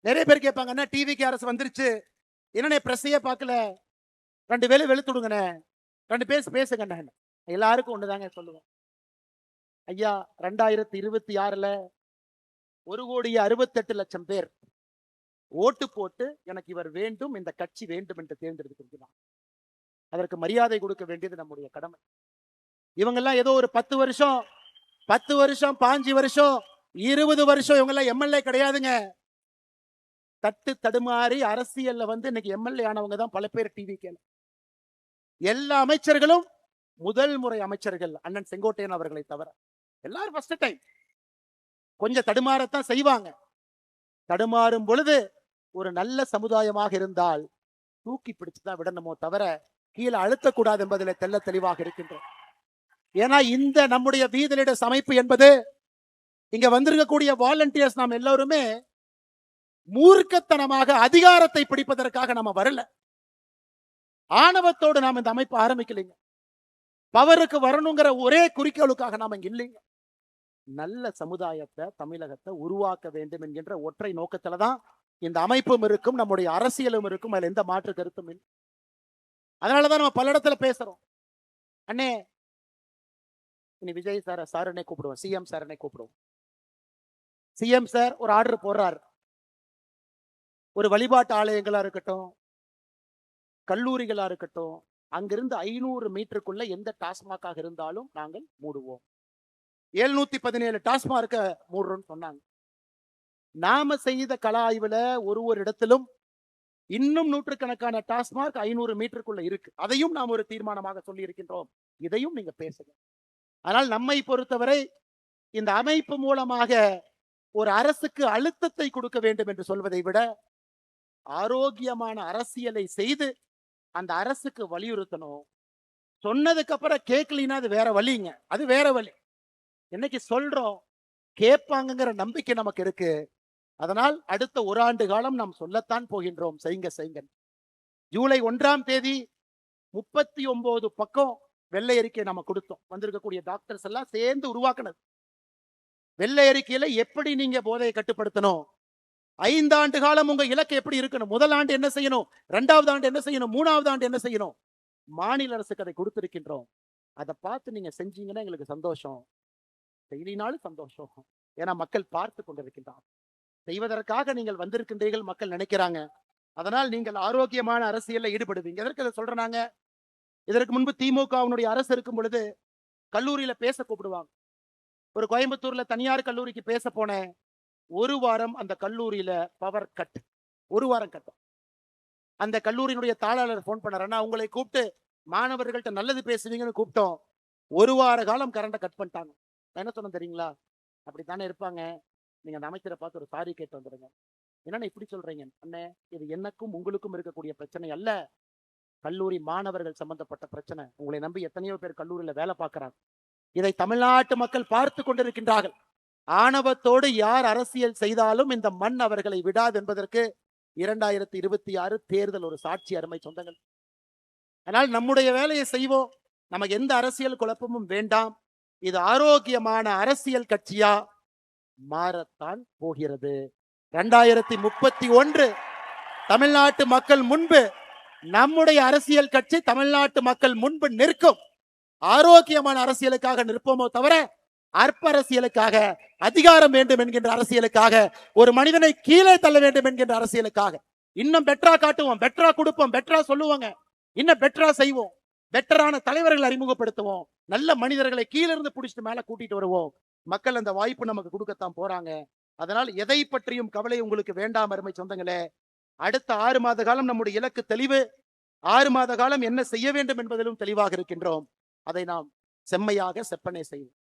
நிறைய பேர் கேட்பாங்க, அண்ணா டிவிக்கு அரசு வந்துருச்சு, என்னண்ணே பிரஸ்ஸையே பார்க்கல, 2 வேலை வெளுத்துடுங்கண்ணே, 2 பேசுங்கண்ணே. எல்லாருக்கும் ஒண்ணுதாங்க சொல்லுவோம். ஐயா 2026ல 1,68,00,000 பேர் ஓட்டு போட்டு எனக்கு இவர் வேண்டும், இந்த கட்சி வேண்டும் என்று தேர்ந்தெடுத்திருக்கிறார். அதற்கு மரியாதை கொடுக்க வேண்டியது நம்முடைய கடமை. இவங்கெல்லாம் ஏதோ ஒரு 10 வருஷம் 5 வருஷம் 20 வருஷம் இவங்கெல்லாம் எம்எல்ஏ கிடையாதுங்க. தட்டு தடுமாறி அரசியல்ல வந்து இன்னைக்கு எம்எல்ஏ ஆனவங்க தான் பல பேர் டிவி. எல்லா அமைச்சர்களும் முதல் முறை அமைச்சர்கள் அண்ணன் செங்கோட்டையன் அவர்களை தவிர எல்லாரும் ஃபர்ஸ்ட் டைம். கொஞ்சம் தடுமாறத்தான் செய்வாங்க. தடுமாறும் பொழுது ஒரு நல்ல சமுதாயமாக இருந்தால் தூக்கி பிடிச்சுதான் விடணுமோ தவிர கீழே அழுத்தக்கூடாது என்பதில் தெல்ல தெளிவாக இருக்கின்றோம். ஏன்னா இந்த நம்முடைய வீதலிட அமைப்பு என்பது இங்க வந்திருக்கக்கூடிய வாலண்டியர்ஸ் நாம் எல்லாருமே மூர்க்கத்தனமாக அதிகாரத்தை பிடிப்பதற்காக நம்ம வரல. ஆணவத்தோடு நாம் இந்த அமைப்பு ஆரம்பிக்கலைங்க. பவருக்கு வரணுங்கிற ஒரே குறிக்கோளுக்காக நாம இங்க இல்லைங்க. நல்ல சமுதாயத்தை தமிழகத்தை உருவாக்க வேண்டும் என்கின்ற ஒற்றை நோக்கத்துல தான் இந்த அமைப்பும் இருக்கும், நம்முடைய அரசியலும் இருக்கும். அதுல எந்த மாற்று கருத்தும் இல்லை. அதனாலதான் நம்ம பல இடத்துல பேசுறோம். அண்ணே இனி விஜய் சார் என்னை கூப்பிடுவோம், சிஎம் சார் என்னை கூப்பிடுவோம். சிஎம் சார் ஒரு ஆர்டர் போடுறார். ஒரு வழிபாட்டு ஆலயங்களா இருக்கட்டும், கல்லூரிகளா இருக்கட்டும், அங்கிருந்து 500 மீட்டருக்குள்ள எந்த டாஸ்மாகாக இருந்தாலும் நாங்கள் மூடுவோம். 717 டாஸ்மார்க்க மூடுறோம்னு சொன்னாங்க. நாம செய்த கள ஆய்வுல ஒரு இடத்திலும் இன்னும் நூற்றுக்கணக்கான டாஸ்மார்க் 500 மீட்டருக்குள்ள இருக்கு. அதையும் நாம் ஒரு தீர்மானமாக சொல்லி இருக்கின்றோம். இதையும் நீங்க பேசுங்க. ஆனால் நம்மை பொறுத்தவரை இந்த அமைப்பு மூலமாக ஒரு அரசுக்கு அழுத்தத்தை கொடுக்க வேண்டும் என்று சொல்வதை விட ஆரோக்கியமான அரசியலை செய்து அந்த அரசுக்கு வலியுறுத்தணும். சொன்னதுக்கு அப்புறம் கேட்கலினா அது வேற வழிங்க. அது வேற வழி. இன்னைக்கு சொல்றோம், கேட்பாங்கிற நம்பிக்கை நமக்கு இருக்கு. அதனால் அடுத்த 1 ஆண்டு காலம் நாம் சொல்லத்தான் போகின்றோம், செய்யுங்க. ஜூலை 1ஆம் தேதி 39 பக்கம் வெள்ளை அறிக்கை நம்ம கொடுத்தோம். வந்திருக்கக்கூடிய டாக்டர்ஸ் எல்லாம் சேர்ந்து உருவாக்குனது. வெள்ளை அறிக்கையில எப்படி நீங்க போதையை கட்டுப்படுத்தணும், 5 ஆண்டு காலம் உங்க இலக்கு எப்படி இருக்கணும், முதல் ஆண்டு என்ன செய்யணும், 2வது ஆண்டு என்ன செய்யணும், 3வது ஆண்டு என்ன செய்யணும், மாநில அரசுக்கு அதை கொடுத்திருக்கின்றோம். அதை பார்த்து நீங்க செஞ்சீங்கன்னா எங்களுக்கு சந்தோஷம், செய்யலினாலும் சந்தோஷம். ஏன்னா மக்கள் பார்த்து கொண்டிருக்கின்றார். செய்வதற்காக நீங்கள் வந்திருக்கின்றீர்கள், மக்கள் நினைக்கிறாங்க. அதனால் நீங்கள் ஆரோக்கியமான அரசியல்ல ஈடுபடுவீங்க. எதற்கு அதை சொல்றாங்க? இதற்கு முன்பு திமுகவினுடைய அரசு இருக்கும் பொழுது கல்லூரியில பேச கூப்பிடுவாங்க. ஒரு கோயம்புத்தூர்ல தனியார் கல்லூரிக்கு பேச போனேன். 1 வாரம் அந்த கல்லூரியில பவர் கட். 1 வாரம் கட்டும். அந்த கல்லூரியினுடைய தாளாளர் போன் பண்ணாரன்னா, உங்களை கூப்பிட்டு மாணவர்கள்ட்ட நல்லது பேசுவீங்கன்னு கூப்பிட்டோம். 1 வார காலம் கரண்ட கட் பண்ணிட்டாங்க. என்ன சொன்ன தெரியுங்களா? அப்படித்தானே இருப்பாங்க, நீங்க அந்த அமைச்சரை பார்த்து ஒரு சாரி கேட்டு வந்துடுங்க. என்னன்னா இப்படி சொல்றீங்க? அண்ணே, இது எனக்கும் உங்களுக்கும் இருக்கக்கூடிய பிரச்சனை அல்ல, கல்லூரி மாணவர்கள் சம்பந்தப்பட்ட பிரச்சனை. உங்களை நம்பி எத்தனையோ பேர் கல்லூரியில வேலை பார்க்கிறாங்க. இதை தமிழ்நாட்டு மக்கள் பார்த்து கொண்டிருக்கின்றார்கள். ஆணவத்தோடு யார் அரசியல் செய்தாலும் இந்த மண் அவர்களை விடாது என்பதற்கு 2026 தேர்தல் ஒரு சாட்சி. அருமை சொந்தங்கள், அதனால் நம்முடைய வேலையை செய்வோம். நமக்கு எந்த அரசியல் குழப்பமும் வேண்டாம். இது ஆரோக்கியமான அரசியல் கட்சியா மாறத்தான் போகிறது. 2031 தமிழ்நாட்டு மக்கள் முன்பு நம்முடைய அரசியல் கட்சி தமிழ்நாட்டு மக்கள் முன்பு நிற்கும். ஆரோக்கியமான அரசியலுக்காக நிற்போமோ தவிர அற்ப அரசியலுக்காக, அதிகாரம் வேண்டும் என்கின்ற அரசியலுக்காக, ஒரு மனிதனை கீழே தள்ள வேண்டும் என்கின்ற அரசியலுக்காக இன்னும் பெட்டரா காட்டுவோம், பெட்டரா கொடுப்போம், பெட்டரா சொல்லுவாங்க, இன்னும் பெட்டரா செய்வோம், பெட்டரான தலைவர்களை அறிமுகப்படுத்துவோம், நல்ல மனிதர்களை கீழிருந்து பிடிச்சிட்டு மேல கூட்டிட்டு வருவோம். மக்கள் அந்த வாய்ப்பு நமக்கு கொடுக்கத்தான் போறாங்க. அதனால் எதை பற்றியும் கவலை உங்களுக்கு வேண்டாம் அருமை சொந்தங்களே. அடுத்த 6 மாத காலம் நம்முடைய இலக்கு தெளிவு. 6 மாத காலம் என்ன செய்ய வேண்டும் என்பதிலும் தெளிவாக இருக்கின்றோம். அதை நாம் செம்மையாக செப்பனை செய்வோம்.